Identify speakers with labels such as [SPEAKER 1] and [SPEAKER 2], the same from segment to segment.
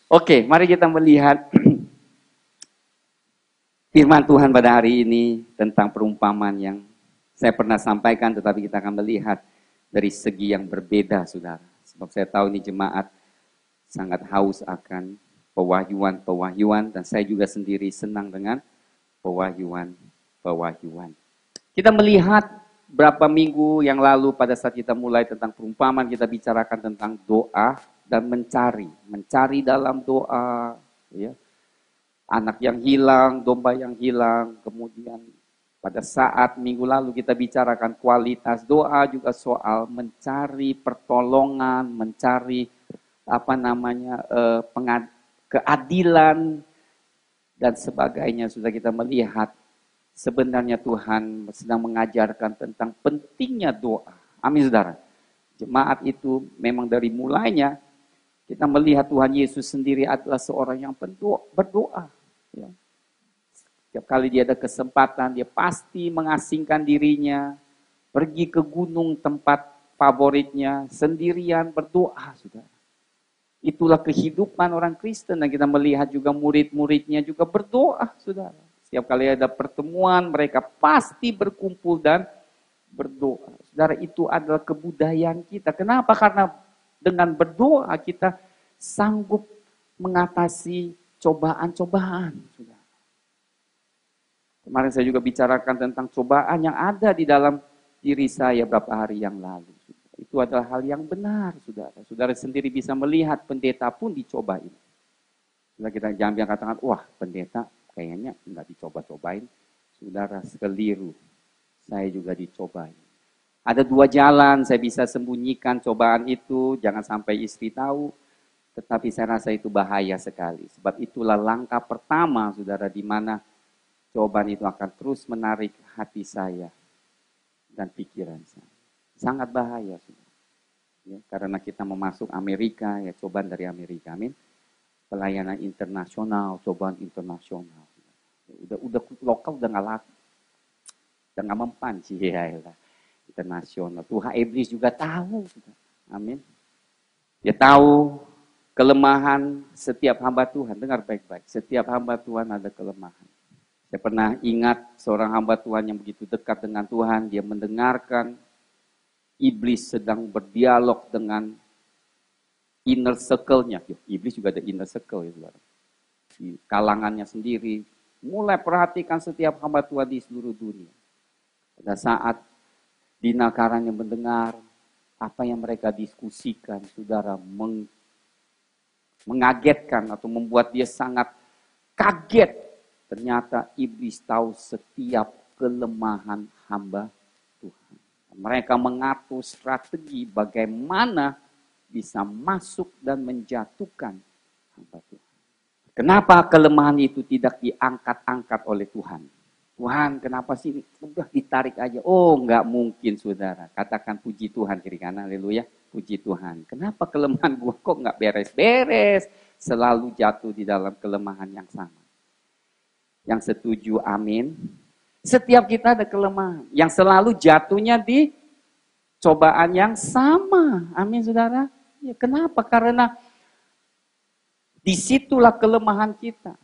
[SPEAKER 1] Oke, mari kita melihat firman Tuhan pada hari ini tentang perumpamaan yang saya pernah sampaikan, tetapi kita akan melihat dari segi yang berbeda, saudara. Sebab saya tahu ini jemaat sangat haus akan pewahyuan, dan saya juga sendiri senang dengan pewahyuan. Kita melihat berapa minggu yang lalu pada saat kita mulai tentang perumpamaan, kita bicarakan tentang doa dan mencari dalam doa, ya. Anak yang hilang, domba yang hilang, kemudian pada saat minggu lalu kita bicarakan kualitas doa, juga soal mencari pertolongan, mencari keadilan dan sebagainya. Sudah kita melihat sebenarnya Tuhan sedang mengajarkan tentang pentingnya doa. Amin, saudara. Jemaat itu memang dari mulainya kita melihat Tuhan Yesus sendiri adalah seorang yang berdoa. Ya. Setiap kali dia ada kesempatan, dia pasti mengasingkan dirinya, pergi ke gunung tempat favoritnya, sendirian berdoa, saudara. Itulah kehidupan orang Kristen, dan kita melihat juga murid-muridnya juga berdoa, saudara. Setiap kali ada pertemuan, mereka pasti berkumpul dan berdoa. Saudara, itu adalah kebudayaan kita. Kenapa? Karena dengan berdoa kita sanggup mengatasi cobaan-cobaan. Kemarin saya juga bicarakan tentang cobaan yang ada di dalam diri saya beberapa hari yang lalu. Itu adalah hal yang benar, saudara. Saudara sendiri bisa melihat pendeta pun dicobain. Saudara, kita jangan katakan, wah pendeta kayaknya nggak dicoba-cobain. Saudara, keliru. Saya juga dicobain. Ada dua jalan saya bisa sembunyikan cobaan itu, jangan sampai istri tahu. Tetapi saya rasa itu bahaya sekali. Sebab itulah langkah pertama, saudara, di mana cobaan itu akan terus menarik hati saya dan pikiran saya. Sangat bahaya, saudara. Ya, karena kita mau masuk Amerika, ya cobaan dari Amerika, amin. Pelayanan internasional, cobaan internasional. Ya, udah lokal udah nggak laku, udah nggak mempan, ya lah. Internasional. Tuhan iblis juga tahu. Amin. Dia tahu kelemahan setiap hamba Tuhan. Dengar baik-baik. Setiap hamba Tuhan ada kelemahan. Saya pernah ingat seorang hamba Tuhan yang begitu dekat dengan Tuhan. Dia mendengarkan iblis sedang berdialog dengan inner circle-nya. Iblis juga ada inner circle, ya, saudara. Di kalangannya sendiri. Mulai perhatikan setiap hamba Tuhan di seluruh dunia. Pada saat Dina Karanya mendengar apa yang mereka diskusikan, saudara, mengagetkan atau membuat dia sangat kaget. Ternyata iblis tahu setiap kelemahan hamba Tuhan. Mereka mengatur strategi bagaimana bisa masuk dan menjatuhkan hamba Tuhan. Kenapa kelemahan itu tidak diangkat-angkat oleh Tuhan? Tuhan, kenapa sih? Udah ditarik aja. Oh, enggak mungkin, saudara. Katakan puji Tuhan kiri kanan, haleluya. Puji Tuhan. Kenapa kelemahan gua kok enggak beres-beres? Selalu jatuh di dalam kelemahan yang sama. Yang setuju, amin. Setiap kita ada kelemahan. Yang selalu jatuhnya di cobaan yang sama. Amin, saudara. Ya, kenapa? Karena disitulah kelemahan kita.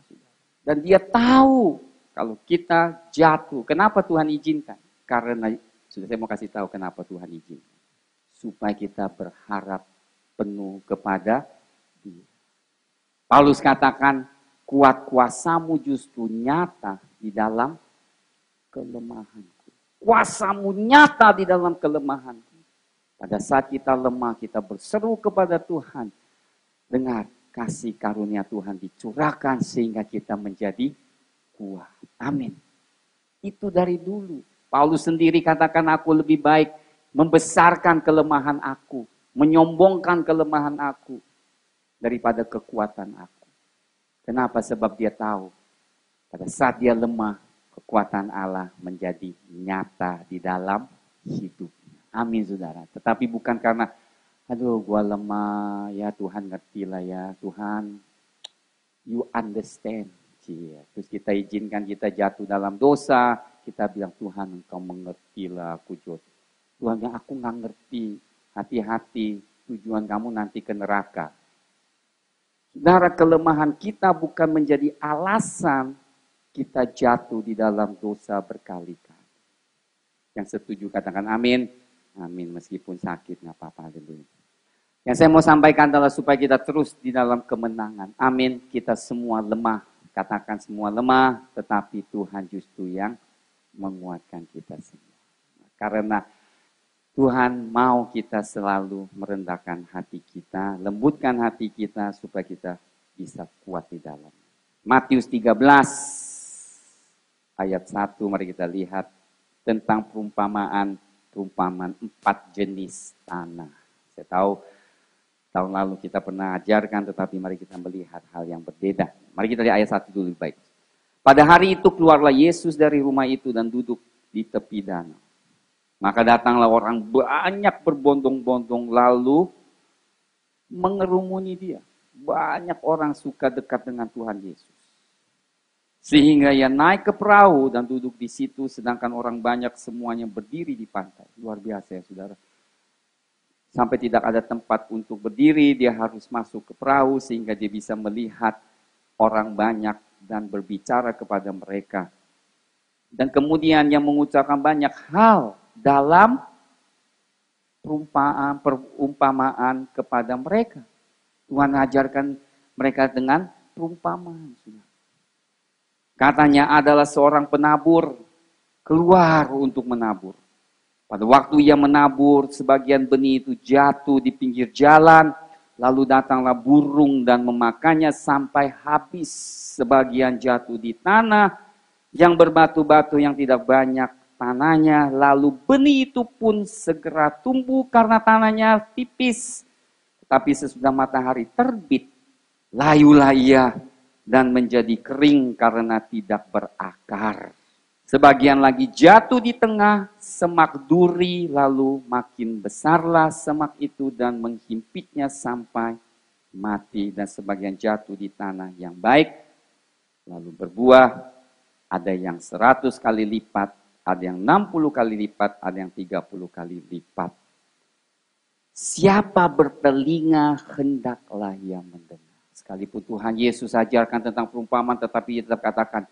[SPEAKER 1] Dan dia tahu kalau kita jatuh, kenapa Tuhan izinkan? Karena, sudah saya mau kasih tahu kenapa Tuhan izinkan. Supaya kita berharap penuh kepada Dia. Paulus katakan, kuat kuasamu justru nyata di dalam kelemahanku. Kuasamu nyata di dalam kelemahanku. Pada saat kita lemah, kita berseru kepada Tuhan. Dengar, kasih karunia Tuhan dicurahkan sehingga kita menjadi kuat. Amin. Itu dari dulu. Paulus sendiri katakan, aku lebih baik membesarkan kelemahan aku, menyombongkan kelemahan aku daripada kekuatan aku. Kenapa? Sebab dia tahu pada saat dia lemah, kekuatan Allah menjadi nyata di dalam hidupnya. Amin, saudara. Tetapi bukan karena, aduh gua lemah, ya Tuhan ngertilah ya, Tuhan you understand. Terus kita izinkan kita jatuh dalam dosa, kita bilang, Tuhan engkau mengertilah aku jatuh. Tuhan bilang, aku gak ngerti, hati-hati, tujuan kamu nanti ke neraka. Saudara, kelemahan kita bukan menjadi alasan kita jatuh di dalam dosa berkali-kali. Yang setuju katakan amin. Amin, meskipun sakit, nggak apa-apa. Yang saya mau sampaikan adalah supaya kita terus di dalam kemenangan. Amin, kita semua lemah. Katakan semua lemah, tetapi Tuhan justru yang menguatkan kita semua. Karena Tuhan mau kita selalu merendahkan hati kita, lembutkan hati kita supaya kita bisa kuat di dalam. Matius 13 ayat 1, mari kita lihat tentang perumpamaan 4 jenis tanah. Saya tahu tahun lalu kita pernah ajarkan, tetapi mari kita melihat hal yang berbeda. Mari kita lihat ayat 1 dulu baik. Pada hari itu keluarlah Yesus dari rumah itu dan duduk di tepi danau. Maka datanglah orang banyak berbondong-bondong lalu mengerumuni dia. Banyak orang suka dekat dengan Tuhan Yesus. Sehingga ia naik ke perahu dan duduk di situ sedangkan orang banyak semuanya berdiri di pantai. Luar biasa ya saudara. Sampai tidak ada tempat untuk berdiri, dia harus masuk ke perahu sehingga dia bisa melihat orang banyak dan berbicara kepada mereka. Dan kemudian yang mengucapkan banyak hal dalam perumpamaan kepada mereka. Tuhan ajarkan mereka dengan perumpamaan. Katanya adalah seorang penabur keluar untuk menabur. Pada waktu ia menabur, sebagian benih itu jatuh di pinggir jalan. Lalu datanglah burung dan memakannya sampai habis. Sebagian jatuh di tanah yang berbatu-batu yang tidak banyak tanahnya, lalu benih itu pun segera tumbuh karena tanahnya tipis. Tapi sesudah matahari terbit, layulah ia dan menjadi kering karena tidak berakar. Sebagian lagi jatuh di tengah semak duri, lalu makin besarlah semak itu dan menghimpitnya sampai mati. Dan sebagian jatuh di tanah yang baik, lalu berbuah, ada yang 100 kali lipat, ada yang 60 kali lipat, ada yang 30 kali lipat. Siapa bertelinga, hendaklah ia mendengar. Sekalipun Tuhan Yesus ajarkan tentang perumpamaan, tetapi ia tetap katakan,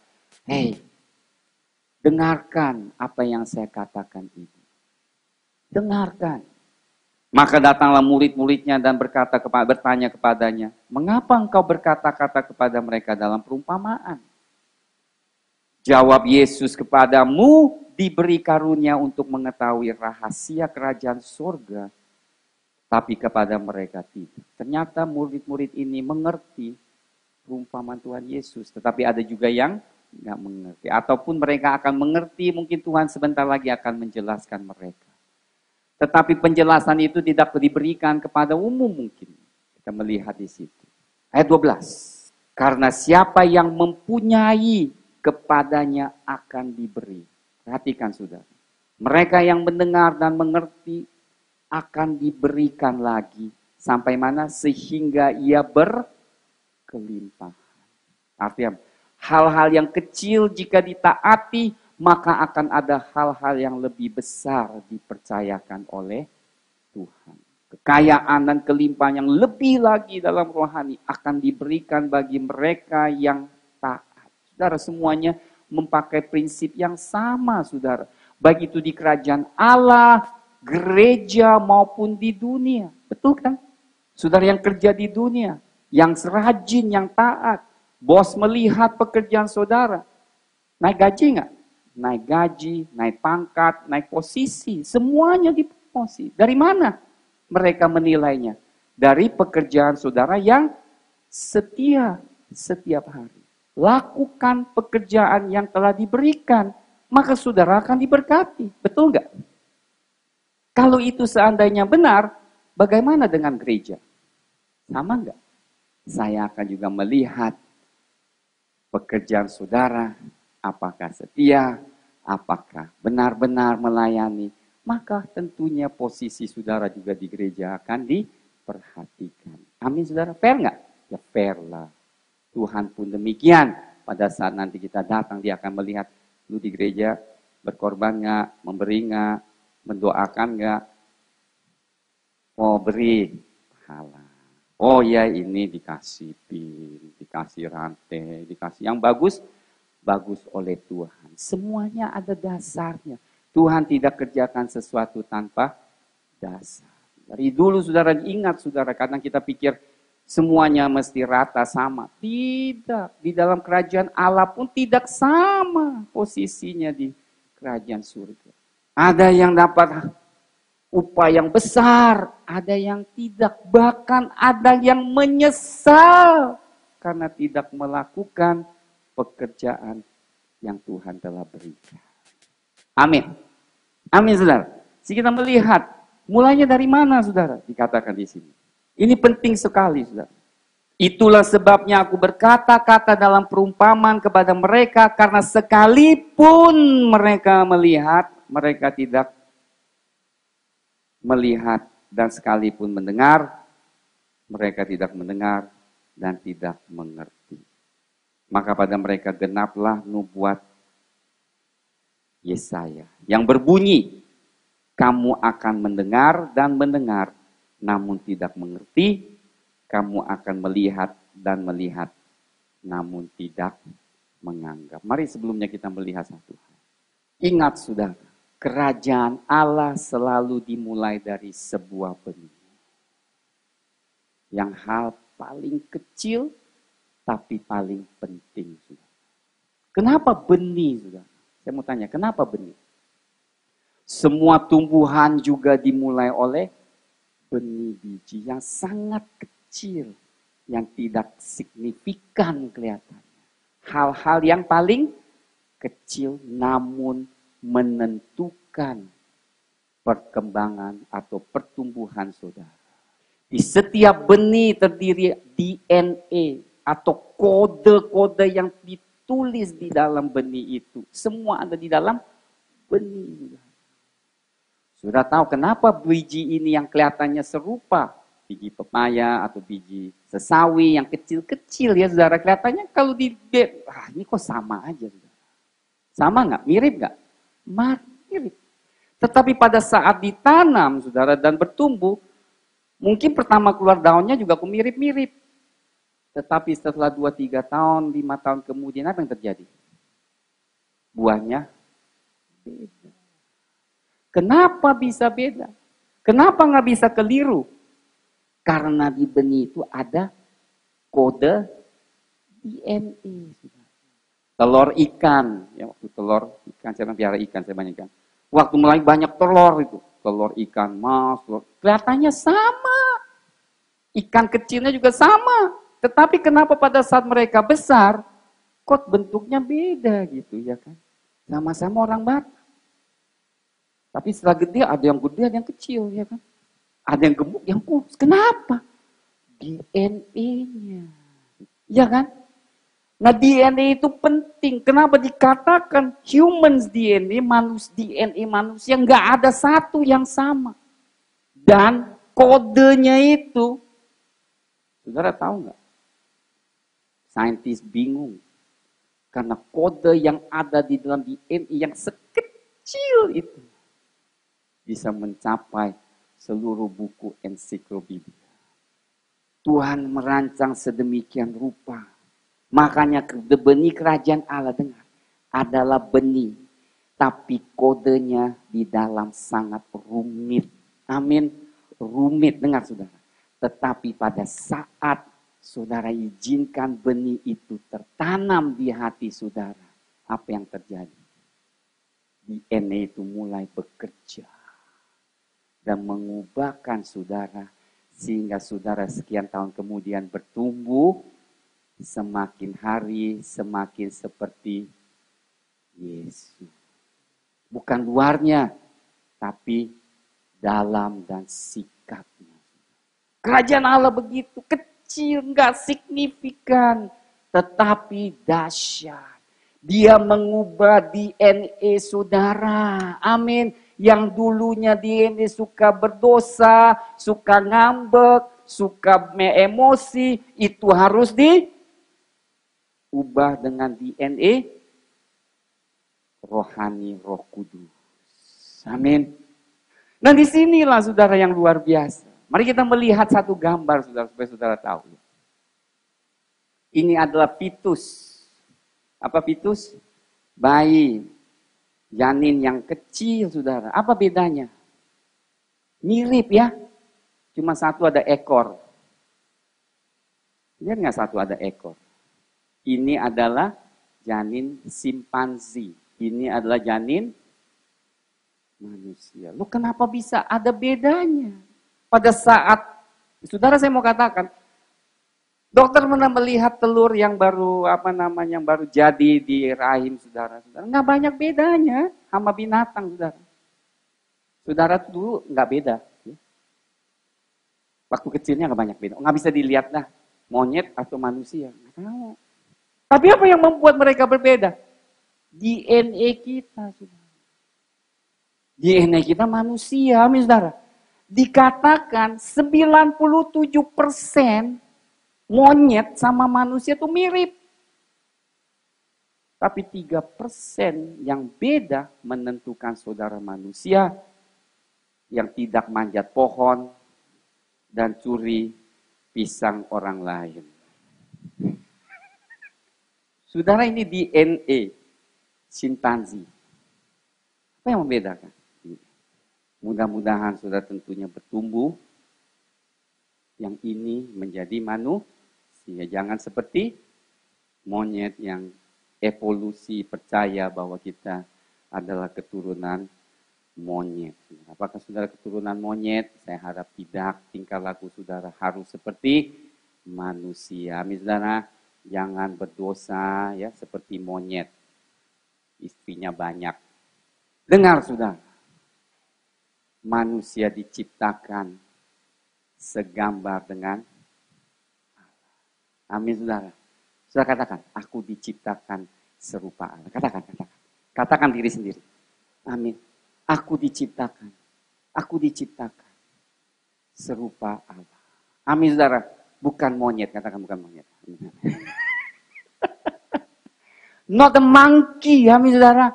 [SPEAKER 1] hei, dengarkan apa yang saya katakan ini. Dengarkan. Maka datanglah murid-muridnya dan bertanya kepadanya, mengapa engkau berkata-kata kepada mereka dalam perumpamaan? Jawab Yesus, kepadamu diberi karunia untuk mengetahui rahasia kerajaan surga, tapi kepada mereka tidak. Ternyata murid-murid ini mengerti perumpamaan Tuhan Yesus, tetapi ada juga yang nggak mengerti. Ataupun mereka akan mengerti, mungkin Tuhan sebentar lagi akan menjelaskan mereka. Tetapi penjelasan itu tidak diberikan kepada umum mungkin. Kita melihat di situ. Ayat 12. Karena siapa yang mempunyai, kepadanya akan diberi. Perhatikan saudara. Mereka yang mendengar dan mengerti akan diberikan lagi. Sampai mana? Sehingga ia berkelimpahan. Artinya hal-hal yang kecil jika ditaati, maka akan ada hal-hal yang lebih besar dipercayakan oleh Tuhan. Kekayaan dan kelimpahan yang lebih lagi dalam rohani akan diberikan bagi mereka yang taat. Saudara, semuanya memakai prinsip yang sama, saudara. Baik itu di kerajaan Allah, gereja maupun di dunia. Betul kan? Saudara yang kerja di dunia, yang rajin, yang taat. Bos melihat pekerjaan saudara. Naik gaji nggak? Naik gaji, naik pangkat, naik posisi. Semuanya dipromosi. Dari mana mereka menilainya? Dari pekerjaan saudara yang setia setiap hari. Lakukan pekerjaan yang telah diberikan, maka saudara akan diberkati. Betul nggak? Kalau itu seandainya benar, bagaimana dengan gereja? Sama nggak? Saya akan juga melihat pekerjaan saudara, apakah setia, apakah benar-benar melayani, maka tentunya posisi saudara juga di gereja akan diperhatikan. Amin saudara, fair nggak? Ya fair lah. Tuhan pun demikian. Pada saat nanti kita datang, dia akan melihat lu di gereja berkorban nggak, memberi nggak, mendoakan nggak, mau beri pahala. Oh ya, ini dikasih pin, dikasih rantai, dikasih yang bagus, bagus oleh Tuhan. Semuanya ada dasarnya. Tuhan tidak kerjakan sesuatu tanpa dasar. Dari dulu saudara ingat saudara, kadang kita pikir semuanya mesti rata sama. Tidak, di dalam kerajaan Allah pun tidak sama posisinya di kerajaan surga. Ada yang dapat upah yang besar, ada yang tidak, bahkan ada yang menyesal karena tidak melakukan pekerjaan yang Tuhan telah berikan. Amin. Amin, saudara. Jadi kita melihat, mulainya dari mana, saudara? Dikatakan di sini. Ini penting sekali, saudara. Itulah sebabnya aku berkata-kata dalam perumpamaan kepada mereka, karena sekalipun mereka melihat, mereka tidak melihat, dan sekalipun mendengar, mereka tidak mendengar dan tidak mengerti. Maka pada mereka genaplah nubuat Yesaya yang berbunyi, kamu akan mendengar dan mendengar, namun tidak mengerti. Kamu akan melihat dan melihat, namun tidak menganggap. Mari sebelumnya kita melihat satu hal. Ingat saudara, kerajaan Allah selalu dimulai dari sebuah benih. Yang hal paling kecil, tapi paling penting. Saudara. Kenapa benih? Saudara? Saya mau tanya, kenapa benih? Semua tumbuhan juga dimulai oleh benih biji yang sangat kecil, yang tidak signifikan kelihatannya. Hal-hal yang paling kecil namun menentukan perkembangan atau pertumbuhan saudara. Di setiap benih terdiri DNA atau kode-kode yang ditulis di dalam benih itu. Semua ada di dalam benih. Sudah tahu kenapa biji ini yang kelihatannya serupa biji pepaya atau biji sesawi yang kecil-kecil ya saudara, kelihatannya kalau di ini kok sama aja saudara. Sama nggak? Mirip nggak? Mirip. Tetapi pada saat ditanam saudara dan bertumbuh, mungkin pertama keluar daunnya juga kok mirip-mirip. Tetapi setelah 2-3 tahun, 5 tahun kemudian apa yang terjadi? Buahnya beda. Kenapa bisa beda? Kenapa nggak bisa keliru? Karena di benih itu ada kode DNA. Telur ikan, ya waktu telur ikan, saya pelihara ikan, saya banyak ikan. Waktu mulai banyak telur itu, telur ikan mas, telur, kelihatannya sama. Ikan kecilnya juga sama. Tetapi kenapa pada saat mereka besar, kok bentuknya beda gitu ya kan? Sama-sama orang Batak. Tapi setelah gede, ada yang gede, ada yang kecil ya kan? Ada yang gemuk, yang kurus. Kenapa? DNA-nya. Ya kan? Nah DNA itu penting. Kenapa dikatakan humans DNA, DNA manusia, nggak ada satu yang sama. Dan kodenya itu, saudara tahu nggak? Saintis bingung. Karena kode yang ada di dalam DNA yang sekecil itu bisa mencapai seluruh buku ensiklopedia. Tuhan merancang sedemikian rupa. Makanya benih kerajaan Allah dengar adalah benih. Tapi kodenya di dalam sangat rumit. Amin. Rumit, dengar saudara. Tetapi pada saat saudara izinkan benih itu tertanam di hati saudara. Apa yang terjadi? DNA itu mulai bekerja. Dan mengubahkan saudara. Sehingga saudara sekian tahun kemudian bertumbuh. Semakin hari semakin seperti Yesus. Bukan luarnya. Tapi dalam dan sikapnya. Kerajaan Allah begitu kecil, nggak signifikan. Tetapi dahsyat. Dia mengubah DNA saudara. Amin. Yang dulunya DNA suka berdosa, suka ngambek, suka emosi, itu harus diubah dengan DNA rohani Roh Kudus. Amin. Nah disinilah saudara yang luar biasa. Mari kita melihat satu gambar, saudara, supaya saudara tahu. Ini adalah fetus. Apa fetus? Bayi, janin yang kecil, saudara. Apa bedanya? Mirip ya. Cuma satu ada ekor. Lihat nggak satu ada ekor? Ini adalah janin simpanzi. Ini adalah janin manusia. Lu kenapa bisa ada bedanya? Pada saat, saudara saya mau katakan, dokter pernah melihat telur yang baru yang baru jadi di rahim saudara. Nggak banyak bedanya sama binatang, saudara. Saudara dulu nggak beda. Waktu kecilnya nggak banyak beda. Nggak bisa dilihat dah monyet atau manusia. Nggak tahu. Tapi apa yang membuat mereka berbeda? DNA kita, saudara. DNA kita manusia, saudara. Dikatakan 97% monyet sama manusia itu mirip. Tapi 3% yang beda menentukan saudara manusia yang tidak manjat pohon dan curi pisang orang lain. Saudara, ini DNA simpanzi. Apa yang membedakan? Mudah-mudahan saudara tentunya bertumbuh. Yang ini menjadi manusia. Jangan seperti monyet yang evolusi percaya bahwa kita adalah keturunan monyet. Apakah saudara keturunan monyet? Saya harap tidak. Tingkah laku saudara harus seperti manusia. Saudara, jangan berdosa ya seperti monyet. Istrinya banyak. Dengar saudara. Manusia diciptakan segambar dengan Allah. Amin saudara. Saudara katakan, aku diciptakan serupa Allah. Katakan. Katakan diri sendiri. Amin. Aku diciptakan serupa Allah. Amin saudara. Bukan monyet, katakan bukan monyet. Not a monkey, amin saudara.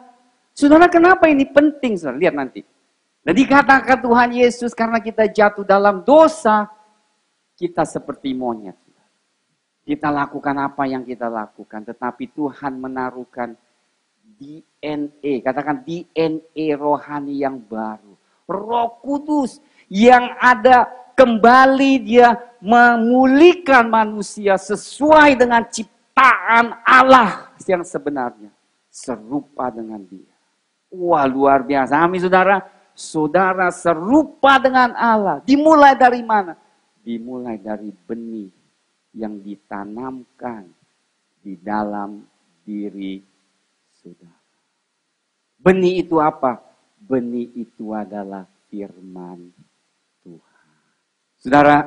[SPEAKER 1] Saudara, kenapa ini penting saudara? Lihat nanti. Dan dikatakan Tuhan Yesus karena kita jatuh dalam dosa, kita seperti monyet. Kita lakukan apa yang kita lakukan, tetapi Tuhan menaruhkan DNA, katakan DNA rohani yang baru. Roh Kudus yang ada kembali dia memulihkan manusia sesuai dengan ciptaan Allah yang sebenarnya. Serupa dengan dia. Wah, luar biasa. Amin saudara. Saudara serupa dengan Allah. Dimulai dari mana? Dimulai dari benih yang ditanamkan di dalam diri saudara. Benih itu apa? Benih itu adalah firman Tuhan. Saudara,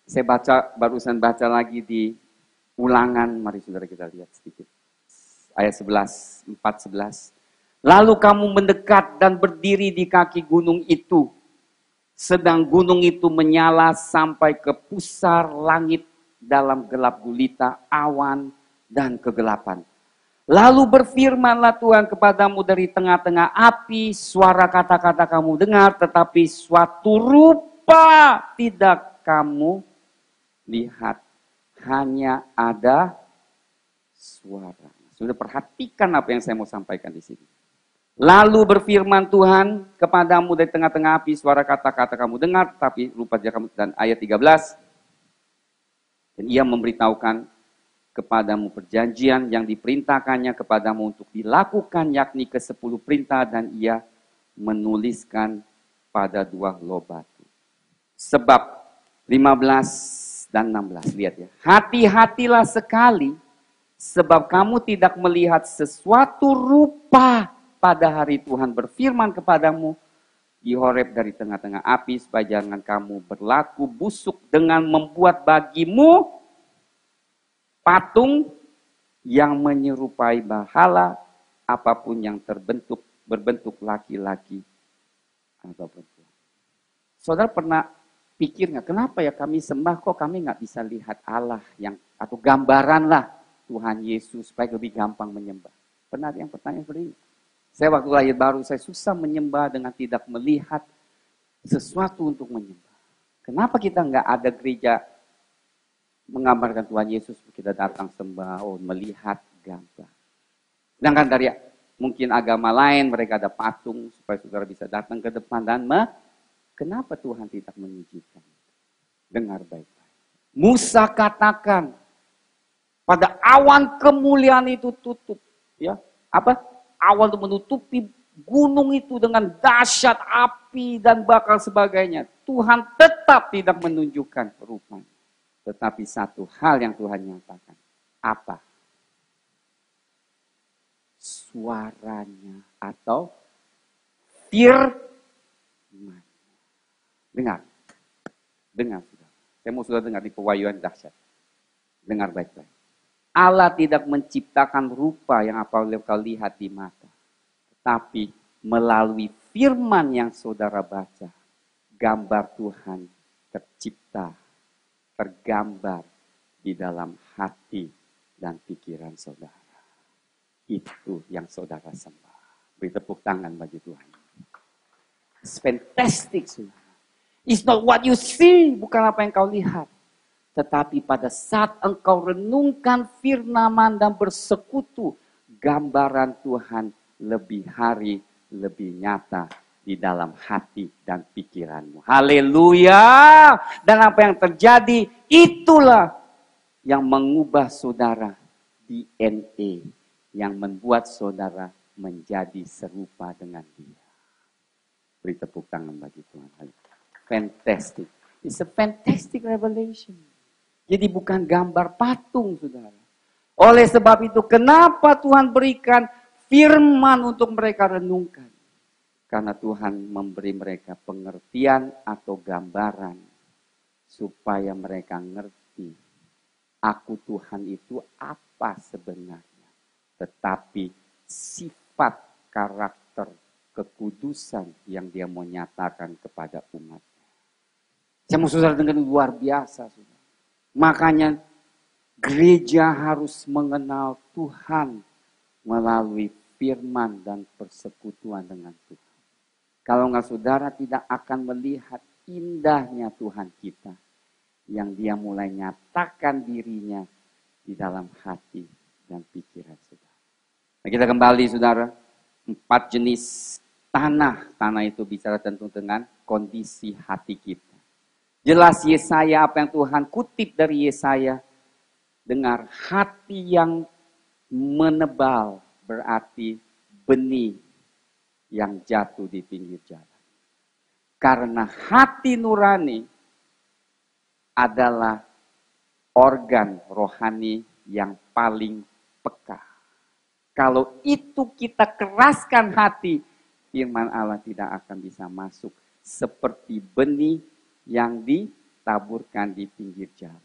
[SPEAKER 1] saya barusan baca lagi di Ulangan. Mari saudara kita lihat sedikit. Ayat 4:11. Lalu kamu mendekat dan berdiri di kaki gunung itu. Sedang gunung itu menyala sampai ke pusar langit dalam gelap gulita, awan, dan kegelapan. Lalu berfirmanlah Tuhan kepadamu dari tengah-tengah api, suara kata-kata kamu dengar, tetapi suatu rupa tidak kamu lihat. Hanya ada suara. Sudah perhatikan apa yang saya mau sampaikan di sini. Lalu berfirman Tuhan kepadamu dari tengah-tengah api, suara kata-kata kamu dengar, tapi rupa kamu. Dan ayat 13. Dan ia memberitahukan kepadamu perjanjian yang diperintahkannya kepadamu untuk dilakukan, yakni ke-10 perintah, dan ia menuliskan pada 2 loh batu. Sebab 15 dan 16, lihat ya. Hati-hatilah sekali, sebab kamu tidak melihat sesuatu rupa pada hari Tuhan berfirman kepadamu di Horeb dari tengah-tengah api, supaya jangan kamu berlaku busuk dengan membuat bagimu patung yang menyerupai bahala apapun yang berbentuk laki-laki atau perempuan. Saudara pernah pikir nggak, kenapa ya kami sembah kok kami nggak bisa lihat Allah yang atau gambaran lah Tuhan Yesus supaya lebih gampang menyembah? Pernah ada yang pertanyaan seperti ini? Saya waktu lahir baru, saya susah menyembah dengan tidak melihat sesuatu untuk menyembah. Kenapa kita nggak ada gereja menggambarkan Tuhan Yesus, kita datang sembah, melihat gambar. Sedangkan dari mungkin agama lain, mereka ada patung supaya saudara bisa datang ke depan dan kenapa Tuhan tidak mengizinkan? Dengar baik-baik. Musa katakan, pada awan kemuliaan itu tutup, ya, awan itu menutupi gunung itu dengan dahsyat api dan bakal sebagainya. Tuhan tetap tidak menunjukkan rupanya. Tetapi satu hal yang Tuhan nyatakan. Apa? Suaranya atau firman. Dengar. Dengar, saudara. Saya mau sudah dengar di pewahyuan dahsyat. Dengar baik-baik. Allah tidak menciptakan rupa yang apa kau lihat di mata. Tetapi melalui firman yang saudara baca, gambar Tuhan tercipta, tergambar di dalam hati dan pikiran saudara. Itu yang saudara sembah. Beri tepuk tangan bagi Tuhan. It's fantastic, saudara. It's not what you see, bukan apa yang kau lihat. Tetapi pada saat engkau renungkan firman dan bersekutu, gambaran Tuhan lebih hari, lebih nyata di dalam hati dan pikiranmu. Haleluya! Dan apa yang terjadi, itulah yang mengubah saudara DNA, yang membuat saudara menjadi serupa dengan Dia. Beri tepuk tangan bagi Tuhan. Fantastic. It's a fantastic revelation. Jadi bukan gambar patung, saudara. Oleh sebab itu, kenapa Tuhan berikan firman untuk mereka renungkan? Karena Tuhan memberi mereka pengertian atau gambaran supaya mereka ngerti aku Tuhan itu apa sebenarnya. Tetapi sifat karakter kekudusan yang Dia mau nyatakan kepada umat. Saya mau saudara dengar luar biasa, saudara. Makanya gereja harus mengenal Tuhan melalui firman dan persekutuan dengan Tuhan. Kalau enggak, saudara tidak akan melihat indahnya Tuhan kita yang Dia mulai nyatakan dirinya di dalam hati dan pikiran saudara. Nah, kita kembali, saudara. 4 jenis tanah. Tanah itu bicara tentu dengan kondisi hati kita. Jelas Yesaya, apa yang Tuhan kutip dari Yesaya. Dengar, hati yang menebal berarti benih yang jatuh di pinggir jalan. Karena hati nurani adalah organ rohani yang paling peka. Kalau itu kita keraskan hati, firman Allah tidak akan bisa masuk. Seperti benih yang ditaburkan di pinggir jalan.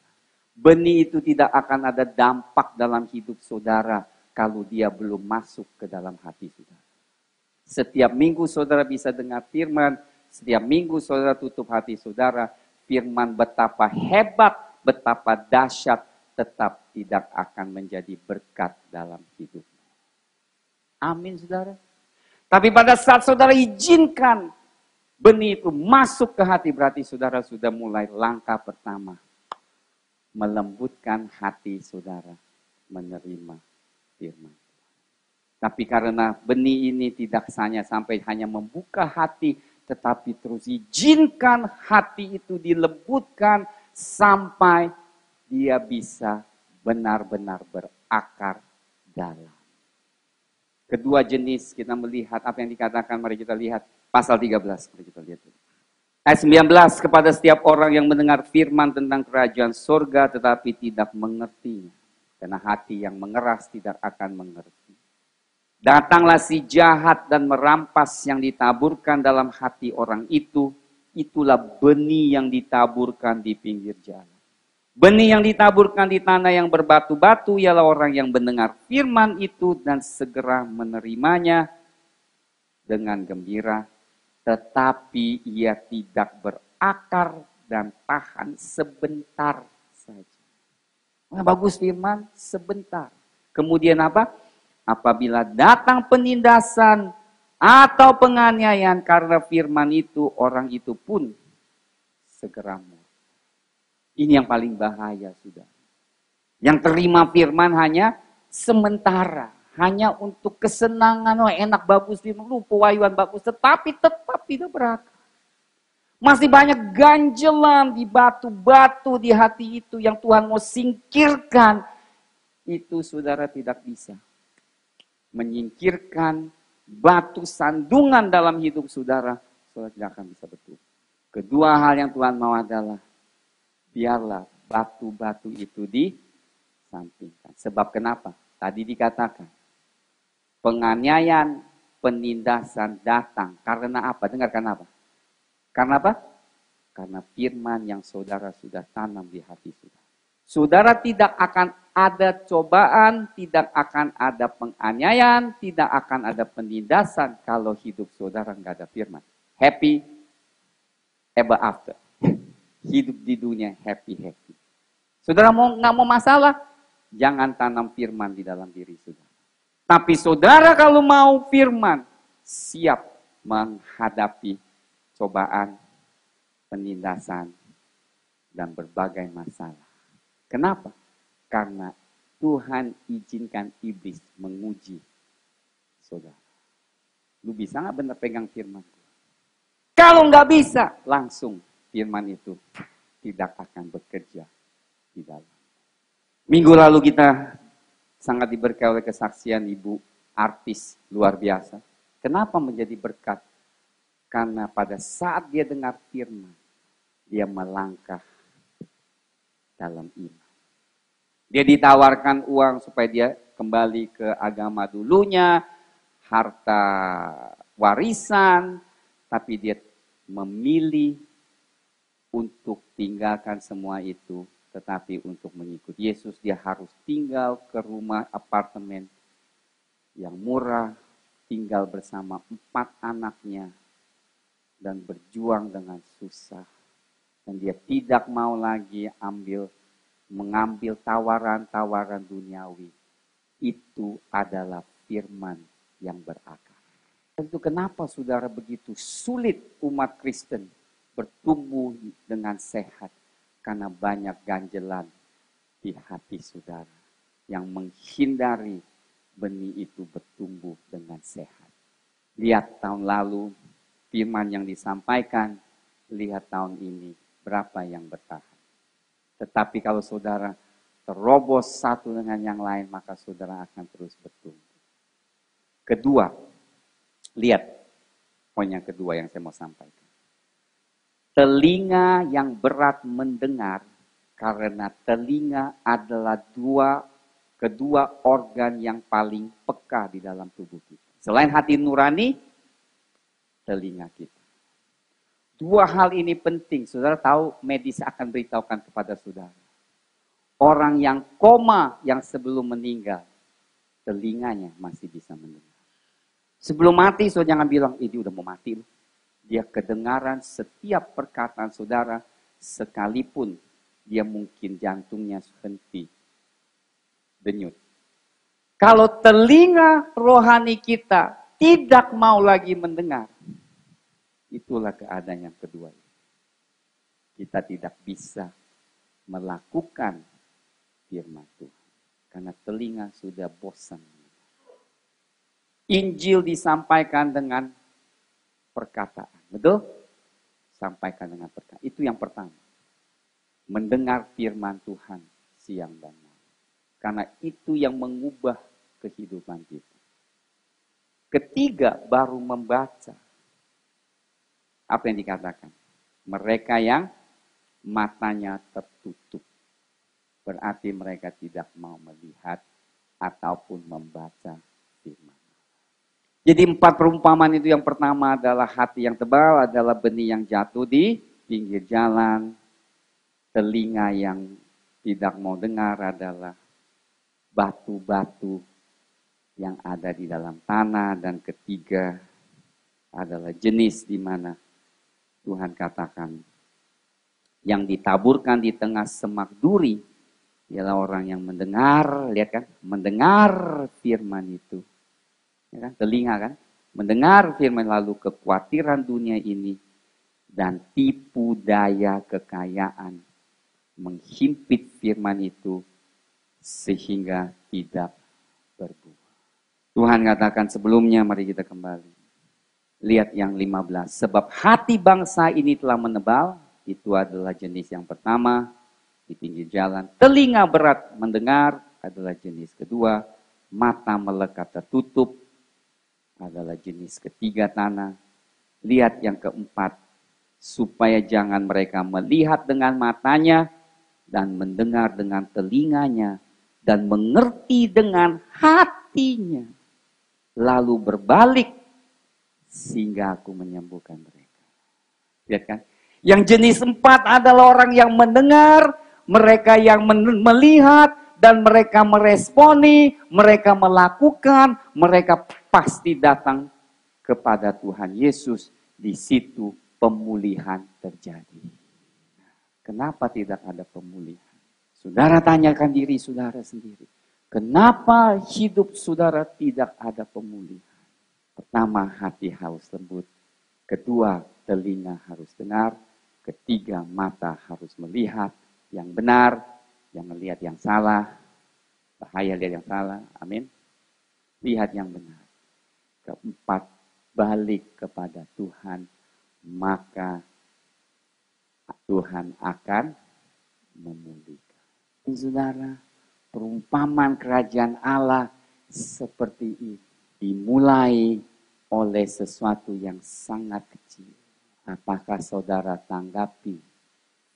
[SPEAKER 1] Benih itu tidak akan ada dampak dalam hidup saudara kalau dia belum masuk ke dalam hati saudara. Setiap minggu saudara bisa dengar firman, setiap minggu saudara tutup hati saudara, firman betapa hebat, betapa dahsyat, tetap tidak akan menjadi berkat dalam hidupmu. Amin, saudara. Tapi pada saat saudara izinkan benih itu masuk ke hati, berarti saudara sudah mulai langkah pertama. Melembutkan hati saudara menerima firman. Tapi karena benih ini tidak hanya sampai hanya membuka hati, tetapi terus izinkan hati itu dilembutkan sampai dia bisa benar-benar berakar dalam. Kedua jenis kita melihat apa yang dikatakan, mari kita lihat pasal 13. Mari kita lihat dulu. Ayat 19, kepada setiap orang yang mendengar firman tentang kerajaan surga tetapi tidak mengertinya. Karena hati yang mengeras tidak akan mengerti. Datanglah si jahat dan merampas yang ditaburkan dalam hati orang itu. Itulah benih yang ditaburkan di pinggir jalan. Benih yang ditaburkan di tanah yang berbatu-batu ialah orang yang mendengar firman itu dan segera menerimanya dengan gembira. Tetapi ia tidak berakar dan tahan sebentar saja. Nah, bagus firman, sebentar. Kemudian apa? Apabila datang penindasan atau penganiayaan karena firman itu, orang itu pun segera murka. Ini yang paling bahaya, sudah. Yang terima firman hanya sementara. Hanya untuk kesenangan, enak bagus, lu pewayuan bagus, tetapi tetap tidak berakar. Masih banyak ganjelan di batu-batu di hati itu yang Tuhan mau singkirkan. Itu saudara tidak bisa. Menyingkirkan batu sandungan dalam hidup saudara, saudara tidak akan bisa betul. Kedua hal yang Tuhan mau adalah, biarlah batu-batu itu disampingkan. Sebab kenapa? Tadi dikatakan, penganiayaan, penindasan datang. Karena apa? Dengarkan apa? Karena apa? Karena firman yang saudara sudah tanam di hati saudara. Saudara tidak akan ada cobaan, tidak akan ada penganiayaan, tidak akan ada penindasan kalau hidup saudara nggak ada firman. Happy ever after. Hidup di dunia happy-happy. Saudara nggak mau masalah? Jangan tanam firman di dalam diri saudara. Tapi saudara kalau mau firman, siap menghadapi cobaan, penindasan, dan berbagai masalah. Kenapa? Karena Tuhan izinkan iblis menguji saudara. Lu bisa nggak benar pegang firman? Kalau nggak bisa, langsung firman itu tidak akan bekerja di dalam. Minggu lalu kita sangat diberkati oleh kesaksian ibu artis luar biasa. Kenapa menjadi berkat? Karena pada saat dia dengar firman, dia melangkah dalam iman. Dia ditawarkan uang supaya dia kembali ke agama dulunya, harta warisan, tapi dia memilih untuk tinggalkan semua itu, tetapi untuk mengikut Yesus dia harus tinggal ke rumah apartemen yang murah, tinggal bersama 4 anaknya, dan berjuang dengan susah. Dan dia tidak mau lagi mengambil tawaran-tawaran duniawi. Itu adalah firman yang berakar. Itu kenapa saudara begitu sulit umat Kristen bertumbuh dengan sehat. Karena banyak ganjelan di hati saudara yang menghindari benih itu bertumbuh dengan sehat. Lihat tahun lalu firman yang disampaikan, lihat tahun ini berapa yang bertahan. Tetapi kalau saudara terobos satu dengan yang lain, maka saudara akan terus bertumbuh. Kedua, lihat poin yang kedua yang saya mau sampaikan. Telinga yang berat mendengar, karena telinga adalah kedua organ yang paling peka di dalam tubuh kita. Selain hati nurani, telinga kita. Dua hal ini penting. Saudara tahu medis akan beritahukan kepada saudara. Orang yang koma yang sebelum meninggal, telinganya masih bisa mendengar. Sebelum mati, saudara jangan bilang, dia udah mau mati loh. Dia kedengaran setiap perkataan saudara, sekalipun dia mungkin jantungnya henti denyut. Kalau telinga rohani kita tidak mau lagi mendengar, itulah keadaan yang kedua. Kita tidak bisa melakukan firman Tuhan. Karena telinga sudah bosan. Injil disampaikan dengan perkataan. Betul? Sampaikan dengan perkataan. Itu yang pertama. Mendengar firman Tuhan siang dan malam. Karena itu yang mengubah kehidupan kita. Ketiga, baru membaca. Apa yang dikatakan? Mereka yang matanya tertutup. Berarti mereka tidak mau melihat ataupun membaca firman. Jadi 4 perumpamaan itu, yang pertama adalah hati yang tebal, adalah benih yang jatuh di pinggir jalan. Telinga yang tidak mau dengar adalah batu-batu yang ada di dalam tanah. Dan ketiga adalah jenis di mana Tuhan katakan yang ditaburkan di tengah semak duri ialah orang yang mendengar, lihat kan, mendengar firman itu. Ya kan? Telinga kan, mendengar firman, lalu kekhawatiran dunia ini dan tipu daya kekayaan menghimpit firman itu sehingga tidak berbuah. Tuhan katakan sebelumnya, mari kita kembali. Lihat yang 15. Sebab hati bangsa ini telah menebal, itu adalah jenis yang pertama, di pinggir jalan. Telinga berat mendengar, adalah jenis kedua. Mata melekat tertutup, adalah jenis ketiga tanah. Lihat yang keempat, supaya jangan mereka melihat dengan matanya, dan mendengar dengan telinganya, dan mengerti dengan hatinya, lalu berbalik, sehingga aku menyembuhkan mereka. Lihat kan? Yang jenis 4 adalah orang yang mendengar, mereka yang melihat, dan mereka meresponi, mereka melakukan, mereka pasti datang kepada Tuhan Yesus. Di situ pemulihan terjadi. Kenapa tidak ada pemulihan? Saudara tanyakan diri saudara sendiri. Kenapa hidup saudara tidak ada pemulihan? Pertama, hati harus lembut. Kedua, telinga harus dengar. Ketiga, mata harus melihat yang benar, jangan lihat yang salah. Bahaya lihat yang salah, amin. Lihat yang benar. Keempat, balik kepada Tuhan, maka Tuhan akan memulihkan. Saudara, perumpamaan kerajaan Allah seperti ini dimulai oleh sesuatu yang sangat kecil. Apakah saudara tanggapi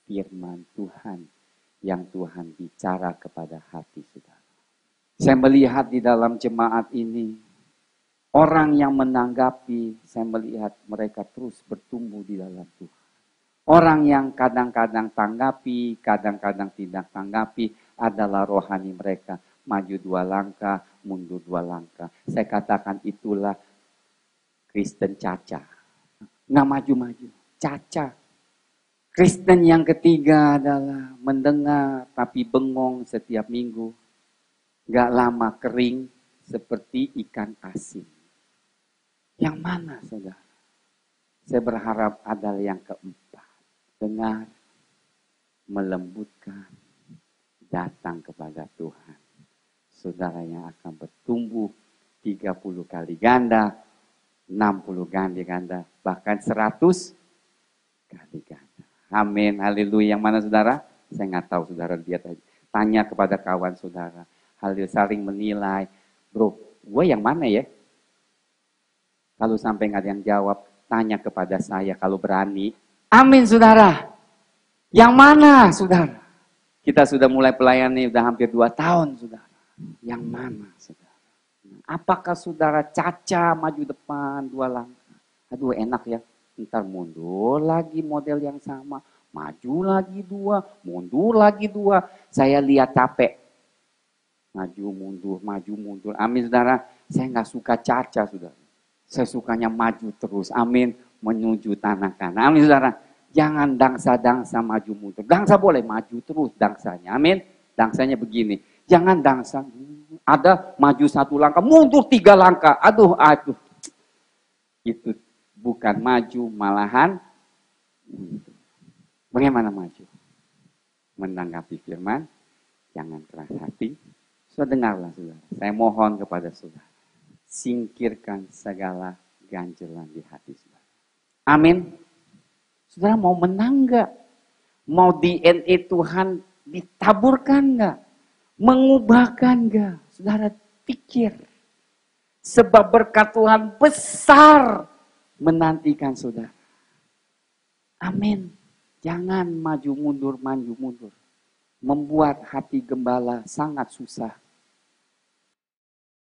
[SPEAKER 1] firman Tuhan yang Tuhan bicara kepada hati saudara? Saya melihat di dalam jemaat ini, orang yang menanggapi, saya melihat mereka terus bertumbuh di dalam Tuhan. Orang yang kadang-kadang tanggapi, kadang-kadang tidak tanggapi, adalah rohani mereka. Maju 2 langkah, mundur 2 langkah. Saya katakan itulah Kristen caca. Nggak maju-maju, caca. Kristen yang ketiga adalah mendengar tapi bengong setiap minggu. Nggak lama kering seperti ikan asin. Yang mana saudara? Saya berharap adalah yang keempat. Dengar, melembutkan, datang kepada Tuhan. Saudara yang akan bertumbuh 30 kali ganda, 60 kali ganda, bahkan 100 kali ganda. Amin, haleluya. Yang mana saudara? Saya nggak tahu saudara, lihat aja. Tanya kepada kawan saudara. Hal saling menilai. Bro, gue yang mana ya? Kalau sampai nggak ada yang jawab, tanya kepada saya kalau berani. Amin saudara. Yang mana saudara? Kita sudah mulai pelayani udah hampir 2 tahun saudara. Yang mana saudara? Apakah saudara caca maju depan 2 langkah? Aduh enak ya. Ntar mundur lagi model yang sama. Maju lagi 2, mundur lagi 2. Saya lihat capek. Maju mundur, maju mundur. Amin saudara. Saya nggak suka caca saudara. Saya sukanya maju terus. Amin. Menuju tanah kanan. Amin saudara. Jangan dangsa-dangsa maju mundur. Dangsa boleh maju terus dangsanya. Amin. Dangsanya begini. Jangan dangsa. Ada maju 1 langkah, mundur 3 langkah. Aduh. Itu bukan maju, malahan. Bagaimana maju? Menanggapi firman. Jangan keras hati. Sudah dengarlah saudara. Saya mohon kepada saudara. Singkirkan segala ganjelan di hati saudara. Amin. Saudara mau menang gak? Mau DNA Tuhan ditaburkan gak? Mengubahkan gak? Saudara pikir. Sebab berkat Tuhan besar menantikan saudara. Amin. Jangan maju mundur, maju mundur. Membuat hati gembala sangat susah.